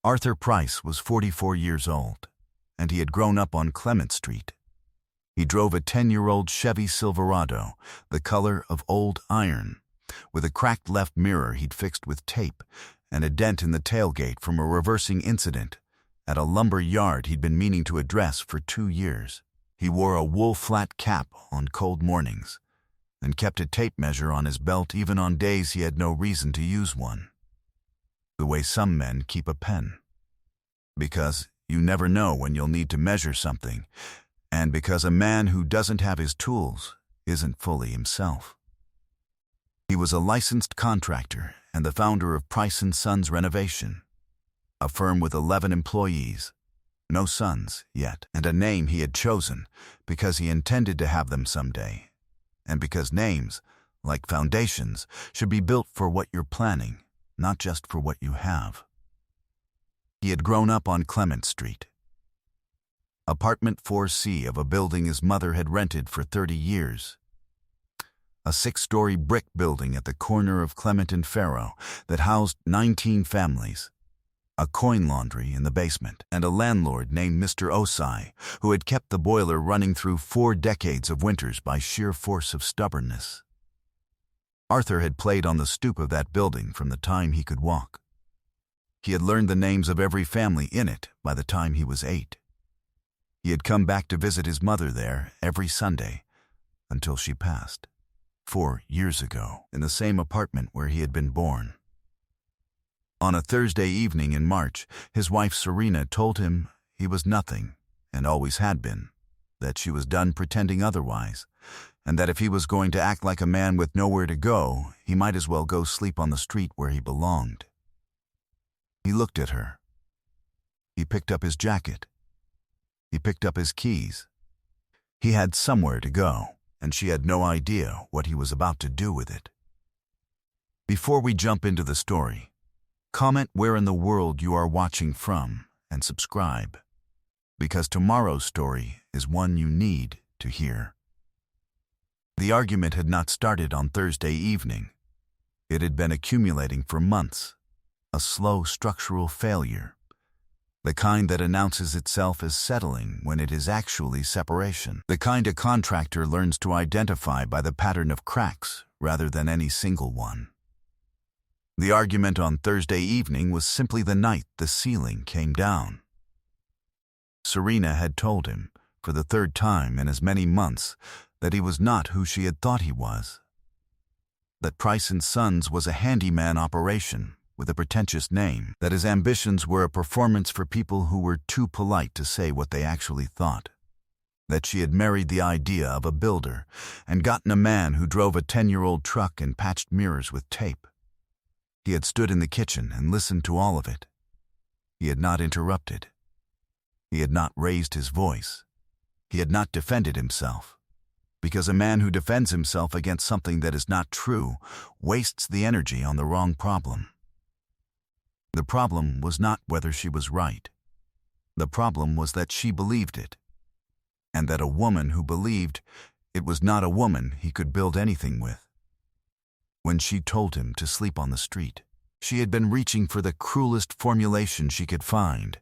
Arthur Price was 44 years old, and he had grown up on Clement Street. He drove a 10-year-old Chevy Silverado, the color of old iron, with a cracked left mirror he'd fixed with tape and a dent in the tailgate from a reversing incident at a lumber yard he'd been meaning to address for 2 years. He wore a wool flat cap on cold mornings and kept a tape measure on his belt even on days he had no reason to use one. The way some men keep a pen. Because you never know when you'll need to measure something, and because a man who doesn't have his tools isn't fully himself. He was a licensed contractor and the founder of Price & Sons Renovation, a firm with 11 employees, no sons yet, and a name he had chosen because he intended to have them someday, and because names, like foundations, should be built for what you're planning, not just for what you have. He had grown up on Clement Street, apartment 4C of a building his mother had rented for 30 years. A 6-story brick building at the corner of Clement and Faro that housed 19 families, a coin laundry in the basement, and a landlord named Mr. Osai, who had kept the boiler running through 4 decades of winters by sheer force of stubbornness. Arthur had played on the stoop of that building from the time he could walk. He had learned the names of every family in it by the time he was 8. He had come back to visit his mother there every Sunday until she passed, 4 years ago, in the same apartment where he had been born. On a Thursday evening in March, his wife Serena told him he was nothing and always had been, that she was done pretending otherwise, and that if he was going to act like a man with nowhere to go, he might as well go sleep on the street where he belonged. He looked at her. He picked up his jacket. He picked up his keys. He had somewhere to go, and she had no idea what he was about to do with it. Before we jump into the story, comment where in the world you are watching from and subscribe, because tomorrow's story is one you need to hear. The argument had not started on Thursday evening. It had been accumulating for months, a slow structural failure, the kind that announces itself as settling when it is actually separation, the kind a contractor learns to identify by the pattern of cracks rather than any single one. The argument on Thursday evening was simply the night the ceiling came down. Serena had told him, for the 3rd time in as many months, that he was not who she had thought he was. That Price & Sons was a handyman operation with a pretentious name, that his ambitions were a performance for people who were too polite to say what they actually thought. That she had married the idea of a builder and gotten a man who drove a 10-year-old truck and patched mirrors with tape. He had stood in the kitchen and listened to all of it. He had not interrupted. He had not raised his voice. He had not defended himself. Because a man who defends himself against something that is not true wastes the energy on the wrong problem. The problem was not whether she was right. The problem was that she believed it, and that a woman who believed it was not a woman he could build anything with. When she told him to sleep on the street, she had been reaching for the cruelest formulation she could find,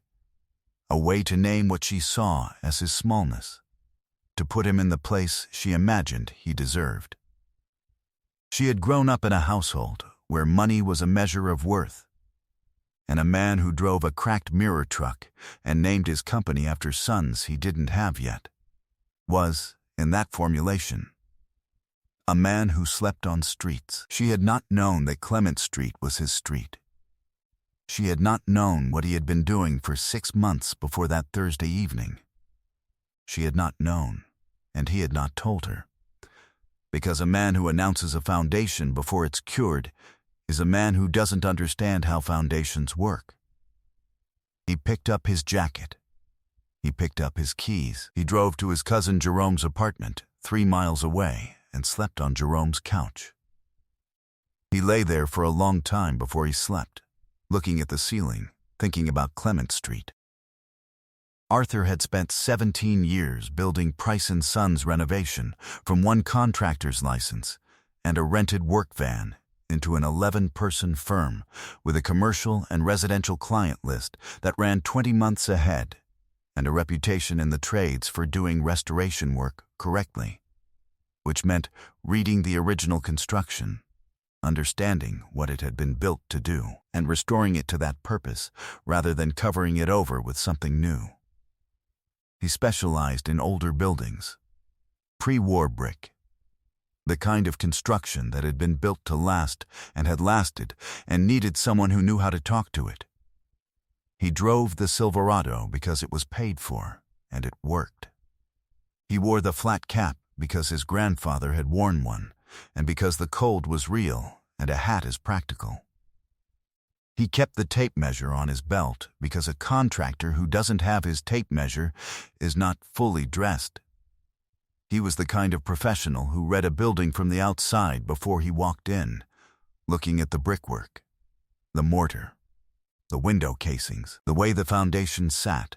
a way to name what she saw as his smallness, to put him in the place she imagined he deserved. She had grown up in a household where money was a measure of worth, and a man who drove a cracked mirror truck and named his company after sons he didn't have yet was, in that formulation, a man who slept on streets. She had not known that Clement Street was his street. She had not known what he had been doing for 6 months before that Thursday evening. She had not known, and he had not told her. Because a man who announces a foundation before it's cured is a man who doesn't understand how foundations work. He picked up his jacket. He picked up his keys. He drove to his cousin Jerome's apartment, 3 miles away, and slept on Jerome's couch. He lay there for a long time before he slept, looking at the ceiling, thinking about Clement Street. Arthur had spent 17 years building Price & Sons Renovation from one contractor's license and a rented work van into an 11-person firm with a commercial and residential client list that ran 20 months ahead and a reputation in the trades for doing restoration work correctly, which meant reading the original construction, understanding what it had been built to do, and restoring it to that purpose rather than covering it over with something new. He specialized in older buildings, pre-war brick, the kind of construction that had been built to last and had lasted and needed someone who knew how to talk to it. He drove the Silverado because it was paid for, and it worked. He wore the flat cap because his grandfather had worn one, and because the cold was real and a hat is practical. He kept the tape measure on his belt because a contractor who doesn't have his tape measure is not fully dressed. He was the kind of professional who read a building from the outside before he walked in, looking at the brickwork, the mortar, the window casings, the way the foundation sat,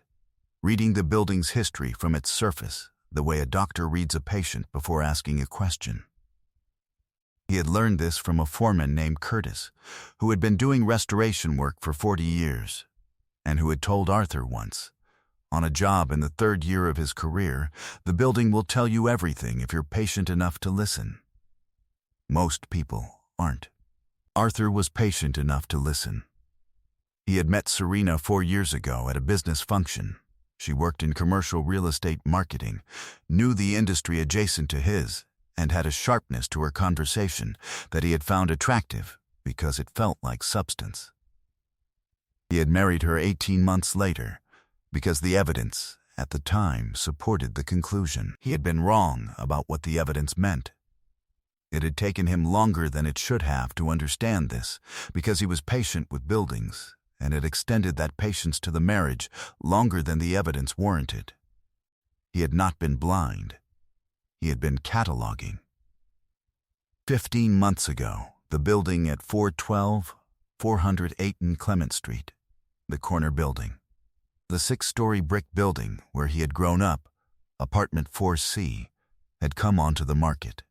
reading the building's history from its surface, the way a doctor reads a patient before asking a question. He had learned this from a foreman named Curtis, who had been doing restoration work for 40 years, and who had told Arthur once, on a job in the 3rd year of his career, the building will tell you everything if you're patient enough to listen. Most people aren't. Arthur was patient enough to listen. He had met Serena 4 years ago at a business function. She worked in commercial real estate marketing, knew the industry adjacent to his, and had a sharpness to her conversation that he had found attractive because it felt like substance. He had married her 18 months later because the evidence at the time supported the conclusion. He had been wrong about what the evidence meant. It had taken him longer than it should have to understand this because he was patient with buildings and had extended that patience to the marriage longer than the evidence warranted. He had not been blind. He had been cataloging. 15 months ago, the building at 412 408 Clement Street, the corner building, the 6-story brick building where he had grown up, apartment 4C, had come onto the market.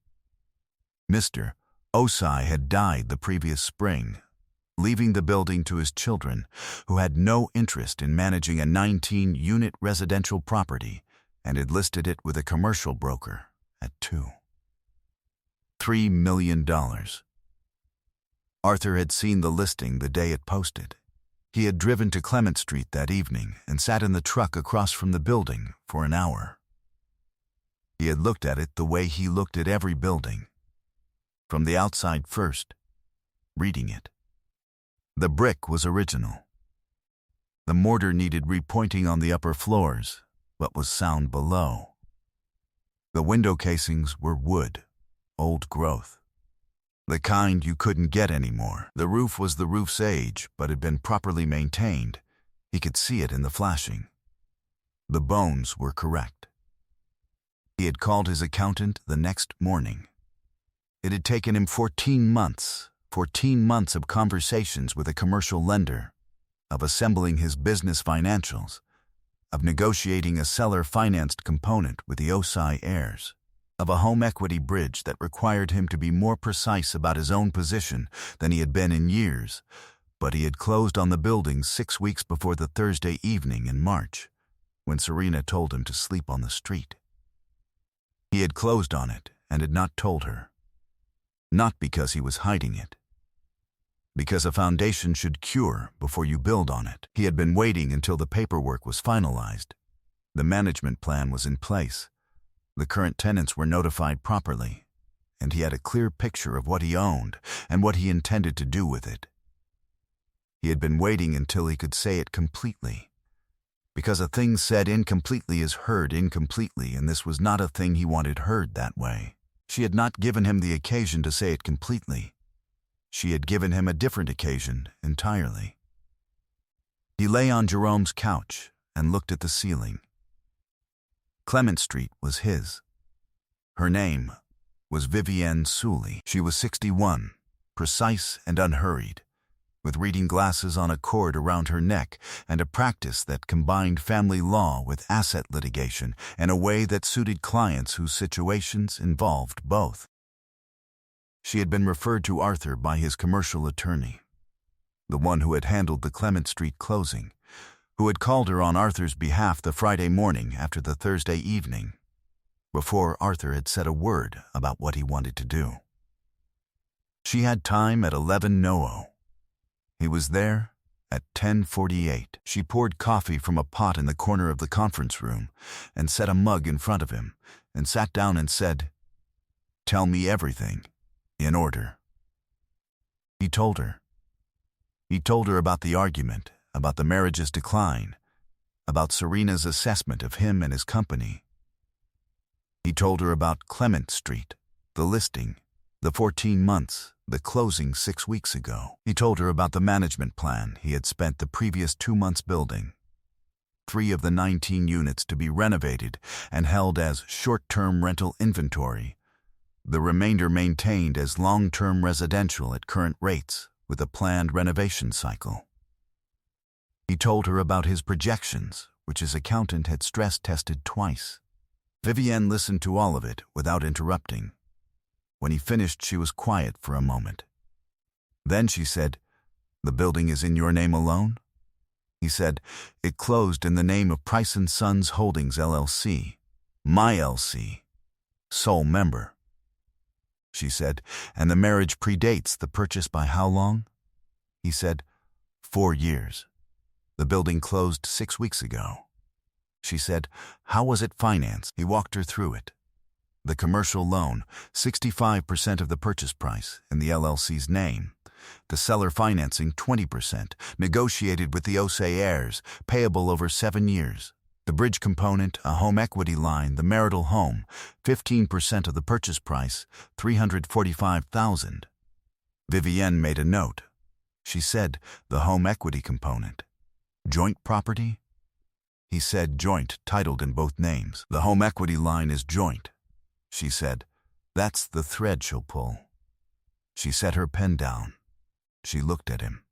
Mr. Osai had died the previous spring, leaving the building to his children, who had no interest in managing a 19-unit residential property and had listed it with a commercial broker at $3 million. Arthur had seen the listing the day it posted. He had driven to Clement Street that evening and sat in the truck across from the building for an hour. He had looked at it the way he looked at every building, from the outside first, reading it. The brick was original. The mortar needed repointing on the upper floors, but was sound below. The window casings were wood, old growth, the kind you couldn't get anymore. The roof was the roof's age, but had been properly maintained. He could see it in the flashing. The bones were correct. He had called his accountant the next morning. It had taken him 14 months of conversations with a commercial lender, of assembling his business financials, of negotiating a seller-financed component with the Osai heirs, of a home equity bridge that required him to be more precise about his own position than he had been in years, but he had closed on the building 6 weeks before the Thursday evening in March, when Serena told him to sleep on the street. He had closed on it and had not told her, not because he was hiding it, because a foundation should cure before you build on it. He had been waiting until the paperwork was finalized. The management plan was in place. The current tenants were notified properly, and he had a clear picture of what he owned and what he intended to do with it. He had been waiting until he could say it completely, because a thing said incompletely is heard incompletely, and this was not a thing he wanted heard that way. She had not given him the occasion to say it completely. She had given him a different occasion entirely. He lay on Jerome's couch and looked at the ceiling. Clement Street was his. Her name was Vivienne Sully. She was 61, precise and unhurried, with reading glasses on a cord around her neck and a practice that combined family law with asset litigation in a way that suited clients whose situations involved both. She had been referred to Arthur by his commercial attorney, the one who had handled the Clement Street closing, who had called her on Arthur's behalf the Friday morning after the Thursday evening, before Arthur had said a word about what he wanted to do. She had time at 11:00. He was there at 10:48. She poured coffee from a pot in the corner of the conference room and set a mug in front of him and sat down and said, "Tell me everything, in order." He told her. He told her about the argument, about the marriage's decline, about Serena's assessment of him and his company. He told her about Clement Street, the listing, the 14 months, the closing 6 weeks ago. He told her about the management plan he had spent the previous 2 months building. 3 of the 19 units to be renovated and held as short-term rental inventory, the remainder maintained as long-term residential at current rates with a planned renovation cycle. He told her about his projections, which his accountant had stress-tested twice. Vivienne listened to all of it without interrupting. When he finished, she was quiet for a moment. Then she said, "The building is in your name alone?" He said, "It closed in the name of Price & Sons Holdings, LLC, my LC, sole member." She said, "And the marriage predates the purchase by how long?" He said, 4 years. The building closed 6 weeks ago. She said, "How was it financed?" He walked her through it. The commercial loan, 65% of the purchase price in the LLC's name. The seller financing, 20%, negotiated with the Osei heirs, payable over 7 years. The bridge component, a home equity line, the marital home, 15% of the purchase price, $345,000. Vivienne made a note. She said, "The home equity component. Joint property?" He said, "Joint, titled in both names. The home equity line is joint." She said, "That's the thread she'll pull." She set her pen down. She looked at him.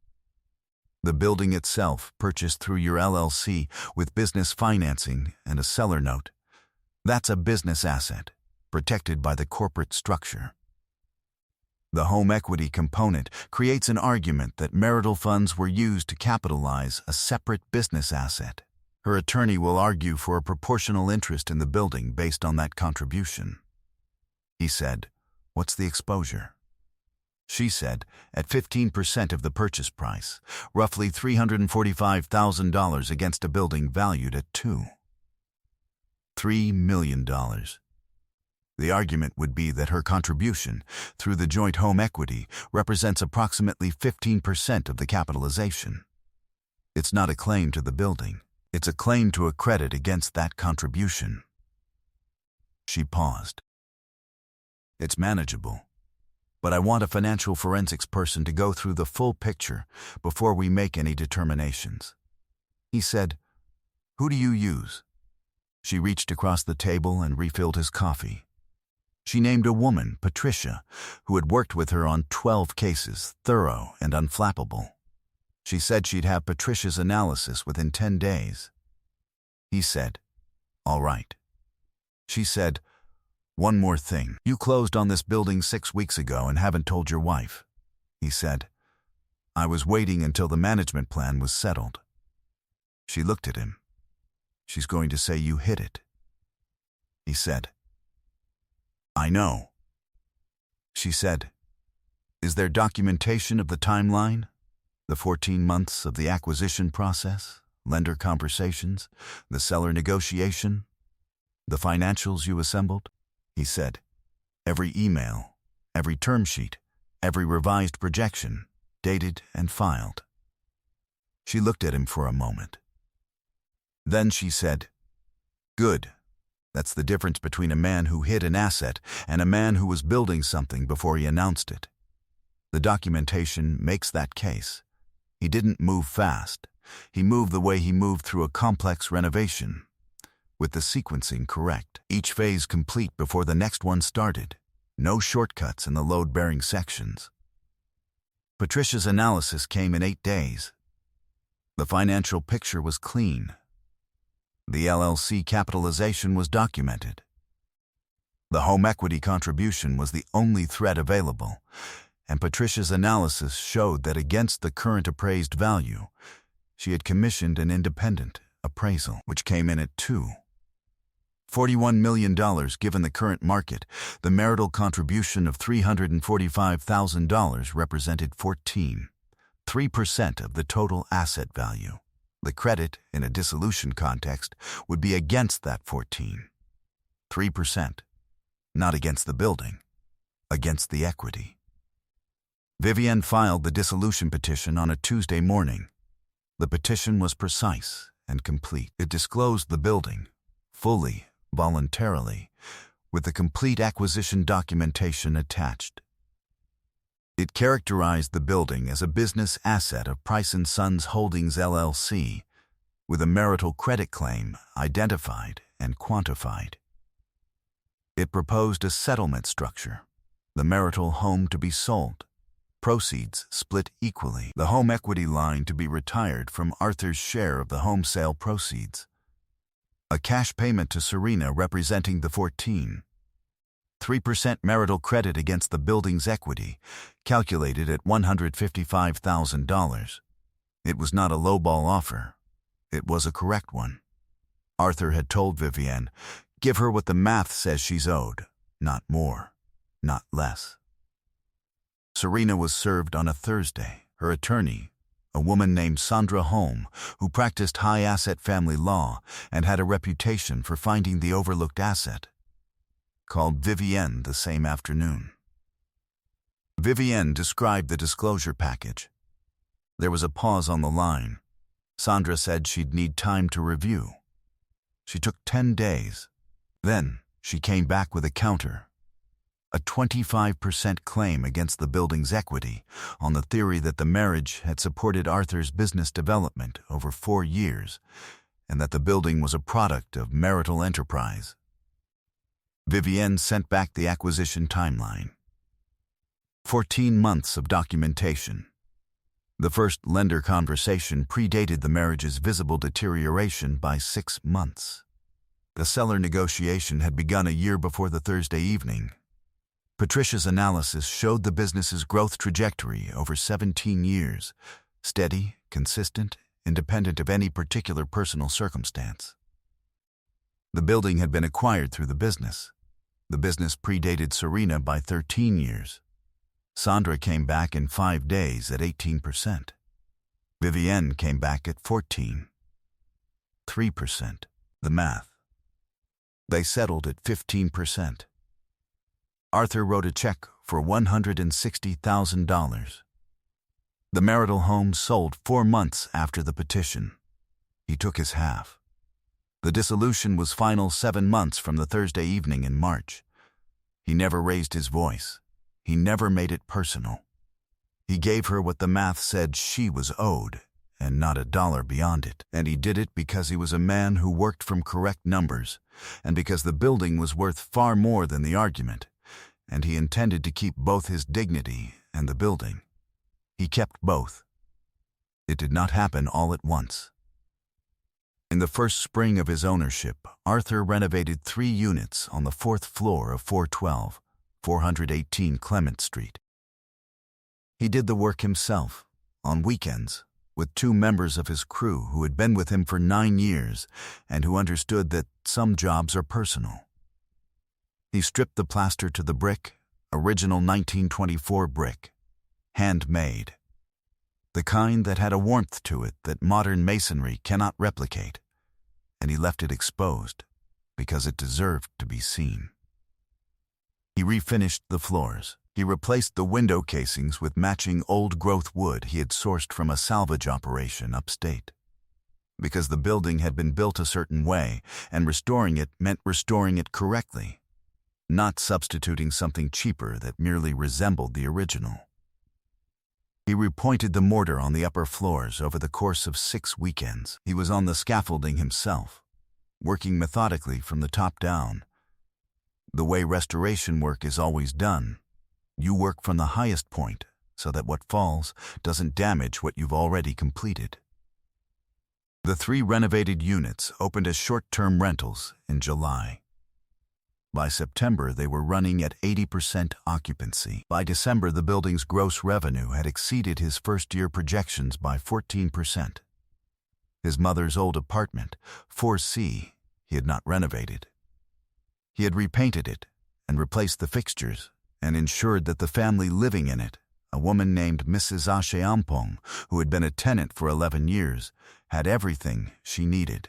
"The building itself, purchased through your LLC with business financing and a seller note, that's a business asset, protected by the corporate structure. The home equity component creates an argument that marital funds were used to capitalize a separate business asset. Her attorney will argue for a proportional interest in the building based on that contribution." He said, "What's the exposure?" She said, "At 15% of the purchase price, roughly $345,000 against a building valued at $3 million. The argument would be that her contribution, through the joint home equity, represents approximately 15% of the capitalization. It's not a claim to the building. It's a claim to a credit against that contribution." She paused. "It's manageable, but I want a financial forensics person to go through the full picture before we make any determinations." He said, "Who do you use?" She reached across the table and refilled his coffee. She named a woman, Patricia, who had worked with her on 12 cases, thorough and unflappable. She said she'd have Patricia's analysis within 10 days. He said, "All right." She said, "One more thing. You closed on this building 6 weeks ago and haven't told your wife." He said, "I was waiting until the management plan was settled." She looked at him. "She's going to say you hid it." He said, "I know." She said, "Is there documentation of the timeline? The 14 months of the acquisition process, lender conversations, the seller negotiation, the financials you assembled?" He said, "Every email, every term sheet, every revised projection, dated and filed." She looked at him for a moment. Then she said, "Good. That's the difference between a man who hid an asset and a man who was building something before he announced it. The documentation makes that case. He didn't move fast. He moved the way he moved through a complex renovation, with the sequencing correct, each phase complete before the next one started. No shortcuts in the load-bearing sections." Patricia's analysis came in 8 days. The financial picture was clean. The LLC capitalization was documented. The home equity contribution was the only threat available, and Patricia's analysis showed that against the current appraised value, she had commissioned an independent appraisal, which came in at $41 million. Given the current market, the marital contribution of $345,000 represented 3% of the total asset value. The credit, in a dissolution context, would be against that 3%, not against the building, against the equity. Vivienne filed the dissolution petition on a Tuesday morning. The petition was precise and complete. It disclosed the building, fully, voluntarily, with the complete acquisition documentation attached. It characterized the building as a business asset of Price & Sons Holdings LLC, with a marital credit claim identified and quantified. It proposed a settlement structure, the marital home to be sold, proceeds split equally, the home equity line to be retired from Arthur's share of the home sale proceeds, a cash payment to Serena representing the 3% marital credit against the building's equity, calculated at $155,000. It was not a lowball offer. It was a correct one. Arthur had told Vivienne, "Give her what the math says she's owed, not more, not less." Serena was served on a Thursday. Her attorney, a woman named Sandra Holm, who practiced high-asset family law and had a reputation for finding the overlooked asset, called Vivienne the same afternoon. Vivienne described the disclosure package. There was a pause on the line. Sandra said she'd need time to review. She took 10 days. Then she came back with a counter, a 25% claim against the building's equity on the theory that the marriage had supported Arthur's business development over 4 years and that the building was a product of marital enterprise. Vivienne sent back the acquisition timeline. 14 months of documentation. The first lender conversation predated the marriage's visible deterioration by 6 months. The seller negotiation had begun a year before the Thursday evening. Patricia's analysis showed the business's growth trajectory over 17 years, steady, consistent, independent of any particular personal circumstance. The building had been acquired through the business. The business predated Serena by 13 years. Sandra came back in 5 days at 18%. Vivienne came back at 3%. The math. They settled at 15%. Arthur wrote a check for $160,000. The marital home sold 4 months after the petition. He took his half. The dissolution was final 7 months from the Thursday evening in March. He never raised his voice. He never made it personal. He gave her what the math said she was owed, and not a dollar beyond it. And he did it because he was a man who worked from correct numbers, and because the building was worth far more than the argument, and he intended to keep both his dignity and the building. He kept both. It did not happen all at once. In the first spring of his ownership, Arthur renovated 3 units on the 4th floor of 418 Clement Street. He did the work himself, on weekends, with 2 members of his crew who had been with him for 9 years and who understood that some jobs are personal. He stripped the plaster to the brick, original 1924 brick, handmade. The kind that had a warmth to it that modern masonry cannot replicate, and he left it exposed because it deserved to be seen. He refinished the floors. He replaced the window casings with matching old-growth wood he had sourced from a salvage operation upstate. Because the building had been built a certain way, and restoring it meant restoring it correctly, not substituting something cheaper that merely resembled the original. He repointed the mortar on the upper floors over the course of 6 weekends. He was on the scaffolding himself, working methodically from the top down. The way restoration work is always done, you work from the highest point so that what falls doesn't damage what you've already completed. The 3 renovated units opened as short-term rentals in July. By September, they were running at 80% occupancy. By December, the building's gross revenue had exceeded his first-year projections by 14%. His mother's old apartment, 4C, he had not renovated. He had repainted it and replaced the fixtures and ensured that the family living in it, a woman named Mrs. Ashe Ampong, who had been a tenant for 11 years, had everything she needed.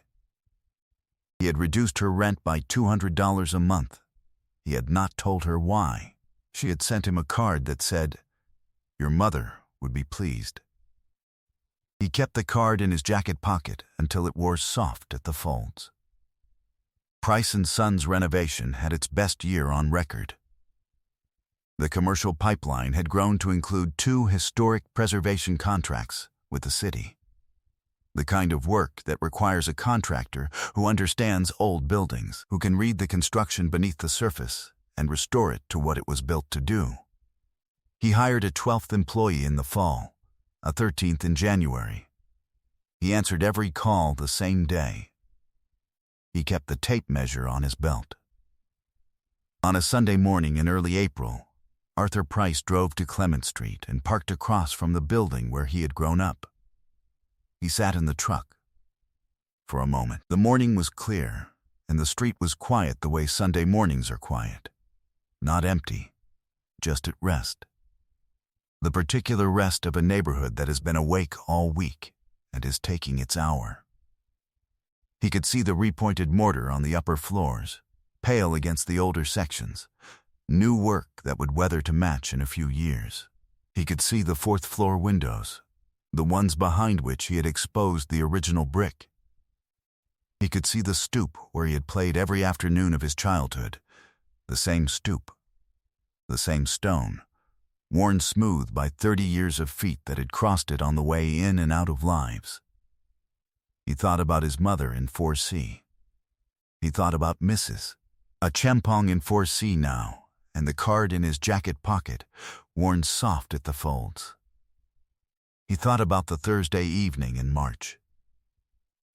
He had reduced her rent by $200 a month. He had not told her why. She had sent him a card that said, "Your mother would be pleased." He kept the card in his jacket pocket until it wore soft at the folds. Price & Sons renovation had its best year on record. The commercial pipeline had grown to include 2 historic preservation contracts with the city. The kind of work that requires a contractor who understands old buildings, who can read the construction beneath the surface and restore it to what it was built to do. He hired a 12th employee in the fall, a 13th in January. He answered every call the same day. He kept the tape measure on his belt. On a Sunday morning in early April, Arthur Price drove to Clement Street and parked across from the building where he had grown up. He sat in the truck. For a moment, the morning was clear, and the street was quiet the way Sunday mornings are quiet. Not empty, just at rest. The particular rest of a neighborhood that has been awake all week and is taking its hour. He could see the repointed mortar on the upper floors, pale against the older sections, new work that would weather to match in a few years. He could see the 4th-floor windows, the ones behind which he had exposed the original brick. He could see the stoop where he had played every afternoon of his childhood, the same stoop, the same stone, worn smooth by 30 years of feet that had crossed it on the way in and out of lives. He thought about his mother in 4C. He thought about Mrs. Achampong in 4C now, and the card in his jacket pocket, worn soft at the folds. He thought about the Thursday evening in March.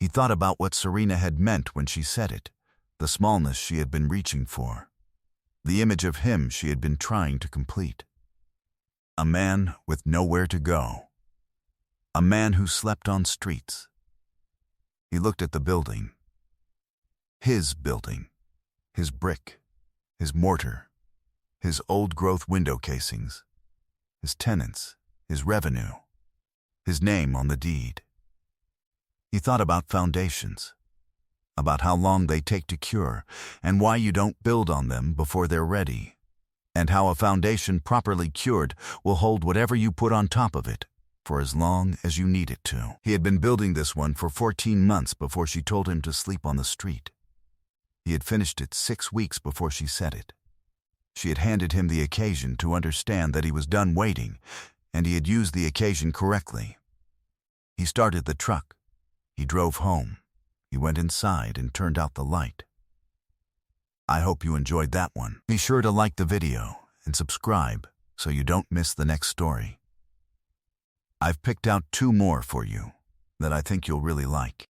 He thought about what Serena had meant when she said it, the smallness she had been reaching for, the image of him she had been trying to complete. A man with nowhere to go. A man who slept on streets. He looked at the building. His building. His brick. His mortar. His old-growth window casings. His tenants. His revenue. His name on the deed. He thought about foundations, about how long they take to cure and why you don't build on them before they're ready, and how a foundation properly cured will hold whatever you put on top of it for as long as you need it to. He had been building this one for 14 months before she told him to sleep on the street. He had finished it 6 weeks before she said it. She had handed him the occasion to understand that he was done waiting, and he had used the occasion correctly. He started the truck. He drove home. He went inside and turned out the light. I hope you enjoyed that one. Be sure to like the video and subscribe so you don't miss the next story. I've picked out 2 more for you that I think you'll really like.